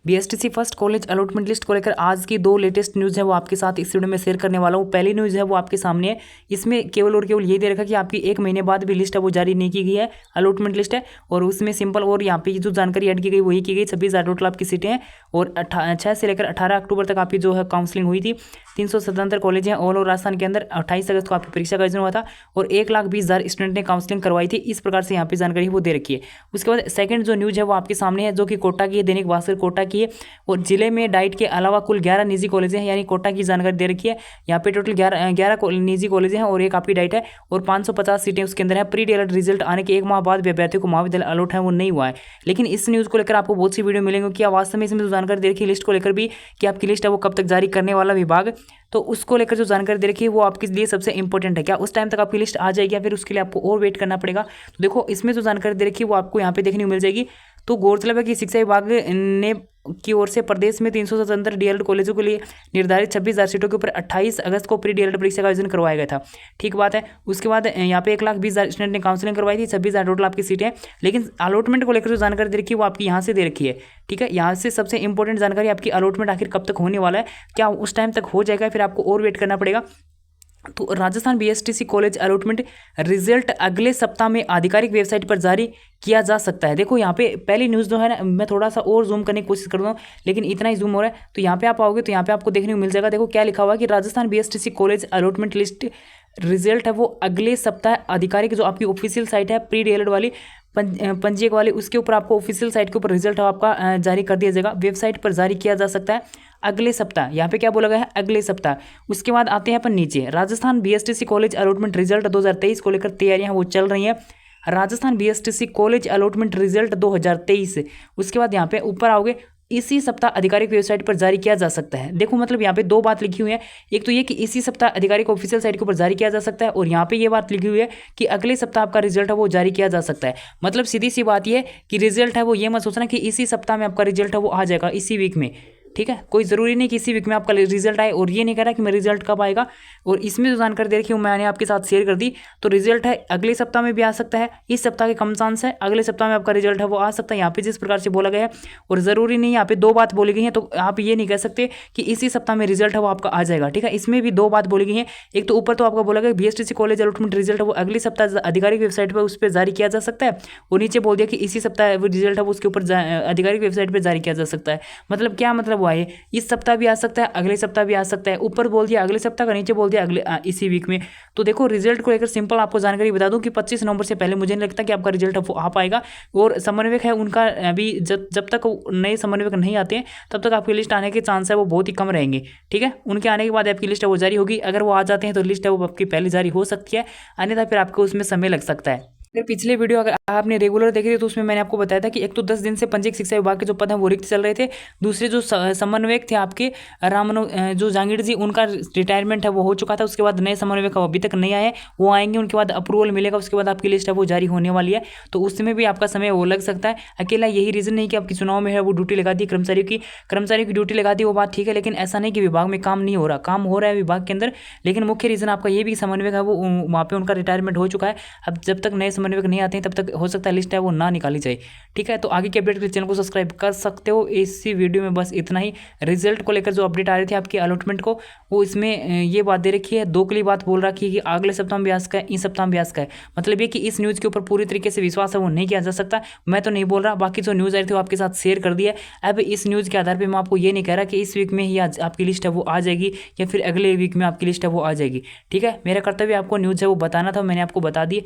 BSTC first college allotment list को लेकर आज की दो लेटेस्ट न्यूज़ है वो आपके साथ इस वीडियो में शेयर करने वाला हूँ। पहली न्यूज़ है वो आपके सामने है। इसमें केवल और केवल ये दे रखा कि आपकी 1 महीने बाद भी लिस्ट है वो जारी नहीं की गई है, अलॉटमेंट लिस्ट है। और उसमें सिंपल और यहाँ पे जो जानकारी ऐड की गई वही की गई। 26,000 टोटल आपकी सीटें हैं और 6 से लेकर 18 अक्टूबर तक आपकी जो है काउंसलिंग हुई थी। 377 कॉलेज हैं ऑल ओवर राजस्थान के अंदर। 28 अगस्त को आपकी परीक्षा का आयोजन हुआ था और 1,20,000 स्टूडेंट ने काउंसलिंग करवाई थी। इस प्रकार से यहाँ पे जानकारी वो दे रखी है। उसके बाद सेकंड जो न्यूज़ है वो आपके सामने है, जो कि कोटा की है, दैनिक भास्कर कोटा की है। और जिले में डाइट के अलावा कुल 11 निजी कॉलेज हैं, यानी कोटा की जानकारी दे रखी है। यहाँ पे टोटल 11 निजी कॉलेज हैं और एक आपकी डाइट है और 550 सीटें उसके अंदर है। प्री डीएलएड रिजल्ट आने के 1 माह बाद अभ्यर्थियों को महाविद्यालय अलॉट है वो नहीं हुआ है। लेकिन इस न्यूज़ को लेकर आपको बहुत सी वीडियो मिलेंगे कि वास्तव में इसमें जो जानकारी दे रखी है लिस्ट को लेकर भी कि आपकी लिस्ट है वो कब तक जारी करने वाला विभाग, तो उसको लेकर जो जानकारी दे रखी है वो आपके लिए सबसे इंपॉर्टेंट है। क्या उस टाइम तक आपकी लिस्ट आ जाएगी या फिर उसके लिए आपको और वेट करना पड़ेगा? तो देखो इसमें जो जानकारी दे रखी है वो आपको यहाँ पे देखने को मिल जाएगी। तो गौरतलब है कि शिक्षा विभाग ने की ओर से प्रदेश में 377 डीएलएड कॉलेजों के लिए निर्धारित 26,000 सीटों के ऊपर 28 अगस्त को प्री डीएलएड परीक्षा का आयोजन करवाया गया था। ठीक बात है। उसके बाद यहाँ पे 1,20,000 स्टूडेंट ने काउंसलिंग करवाई थी। 26,000 टोटल आपकी सीटें। लेकिन अलॉटमेंट को लेकर जो जानकारी दे रखी है वो आपकी यहाँ से दे रखी है। ठीक है, यहाँ से सबसे इंपॉर्टेंट जानकारी आपकी अलॉटमेंट आखिर कब तक होने वाला है, क्या उस टाइम तक हो जाएगा फिर आपको और वेट करना पड़ेगा? तो Rajasthan BSTC college allotment result अगले सप्ताह में आधिकारिक वेबसाइट पर जारी किया जा सकता है। देखो यहाँ पे पहली न्यूज़ जो है ना, मैं थोड़ा सा और जूम करने की कोशिश कर रहा हूँ लेकिन इतना ही जूम हो रहा है। तो यहाँ पे आप आओगे तो यहाँ पे आपको देखने को मिल जाएगा। देखो क्या लिखा हुआ है कि Rajasthan BSTC college allotment list result है वो अगले सप्ताह आधिकारिक जो आपकी ऑफिशियल साइट है प्री डीएलएड वाली पंजीयक वाली, उसके ऊपर आपको ऑफिशियल साइट के ऊपर रिजल्ट आपका जारी कर दिया जाएगा। वेबसाइट पर जारी किया जा सकता है अगले सप्ताह। यहाँ पे क्या बोला गया है? अगले सप्ताह। उसके बाद आते हैं अपन नीचे, Rajasthan BSTC college allotment result 2023 को लेकर तैयारियां वो चल रही हैं। Rajasthan BSTC college allotment result 2023। उसके बाद यहाँ पे ऊपर आओगे, इसी सप्ताह आधिकारिक वेबसाइट पर जारी किया जा सकता है। देखो मतलब यहाँ पे दो बात लिखी हुई है। एक तो ये कि इसी सप्ताह आधिकारिक ऑफिशियल साइट के ऊपर जारी किया जा सकता है और यहाँ पे ये बात लिखी हुई है कि अगले सप्ताह आपका रिजल्ट है वो जारी किया जा सकता है। मतलब सीधी सी बात ये है कि रिजल्ट है वो ये मत सोचना कि इसी सप्ताह में आपका रिजल्ट है वो आ जाएगा, इसी वीक में। ठीक है, कोई ज़रूरी नहीं कि इसी वीक में आपका रिजल्ट आए। और ये नहीं कह रहा कि मैं रिजल्ट कब आएगा। और इसमें जो जानकारी दे रखी हूँ मैंने आपके साथ शेयर कर दी। तो रिजल्ट है अगले सप्ताह में भी आ सकता है, इस सप्ताह के कम चांस है, अगले सप्ताह में आपका रिजल्ट है वो आ सकता है। यहाँ पे जिस प्रकार से बोला गया है और ज़रूरी नहीं, यहाँ पे दो बात बोली गई है, तो आप ये नहीं कह सकते कि इसी सप्ताह में रिजल्ट है वो आपका आ जाएगा। ठीक है, इसमें भी दो बात बोली गई है। एक तो ऊपर तो आपका बोला गया बीएसटीसी कॉलेज अलॉटमेंट रिजल्ट है वो अगले सप्ताह आधिकारिक वेबसाइट पर उस पर जारी किया जा सकता है, और नीचे बोल दिया कि इसी सप्ताह वो रिजल्ट है वो उसके ऊपर आधिकारिक वेबसाइट पर जारी किया जा सकता है। मतलब क्या मतलब हुआ है? इस सप्ताह भी आ सकता है, अगले सप्ताह भी आ सकता है। ऊपर बोल दिया अगले सप्ताह का, नीचे बोल दिया अगले इसी वीक में। तो देखो रिजल्ट को लेकर सिंपल आपको जानकारी बता दूं कि 25 नवंबर से पहले मुझे नहीं लगता कि आपका रिजल्ट आ पाएगा। और समन्वयक है उनका अभी जब तक नए समन्वयक नहीं आते हैं तब तक आपकी लिस्ट आने के चांस है वो बहुत ही कम रहेंगे। ठीक है, उनके आने के बाद आपकी लिस्ट है वो जारी होगी। अगर वो आ जाते हैं तो लिस्ट है वो आपकी पहले जारी हो सकती है, अन्यथा फिर आपको उसमें समय लग सकता है। फिर पिछले वीडियो अगर आपने रेगुलर देखे थे तो उसमें मैंने आपको बताया था कि एक तो 10 दिन से पंजीयक शिक्षा विभाग के जो पद हैं वो रिक्त चल रहे थे। दूसरे जो समन्वयक थे आपके जो जहांगीर जी, उनका रिटायरमेंट है वो हो चुका था। उसके बाद नए समन्वयक अभी तक नहीं आए, वो आएंगे, उनके बाद अप्रूवल मिलेगा, उसके बाद आपकी लिस्ट है वो जारी होने वाली है। तो उसमें भी आपका समय वो लग सकता है। अकेला यही रीज़न नहीं कि आपकी चुनाव में है वो ड्यूटी लगा दी कर्मचारियों की ड्यूटी लगा दी, वो बात ठीक है। लेकिन ऐसा नहीं कि विभाग में काम नहीं हो रहा, काम हो रहा है विभाग के अंदर। लेकिन मुख्य रीज़न आपका ये भी समन्वयक है वो वहाँ पर उनका रिटायरमेंट हो चुका है। अब जब तक नए समन्वयक नहीं आते हैं तब तक हो सकता है लिस्ट है वो ना निकाली जाए। ठीक है, तो आगे के अपडेट के लिए चैनल को सब्सक्राइब कर सकते हो। इसी वीडियो में बस इतना ही। रिजल्ट को लेकर जो अपडेट आ रही थी आपकी अलॉटमेंट को, वो इसमें ये बात दे रखी है, दोगली बात बोल रखी है कि अगले सप्ताह में भी आ सकता है, इस सप्ताह में भी आ सकता है। मतलब ये कि इस न्यूज़ के ऊपर पूरी तरीके से विश्वास है वो नहीं किया जा सकता। मैं तो नहीं बोल रहा, बाकी जो न्यूज़ आ रही थी वो आपके साथ शेयर कर दिया। अब इस न्यूज़ के आधार पर मैं आपको ये नहीं कह रहा कि इस वीक में ही आपकी लिस्ट है वो आ जाएगी या फिर अगले वीक में आपकी लिस्ट है वो आ जाएगी। ठीक है, मेरा कर्तव्य आपको न्यूज़ है वो बताना था, मैंने आपको बता दी।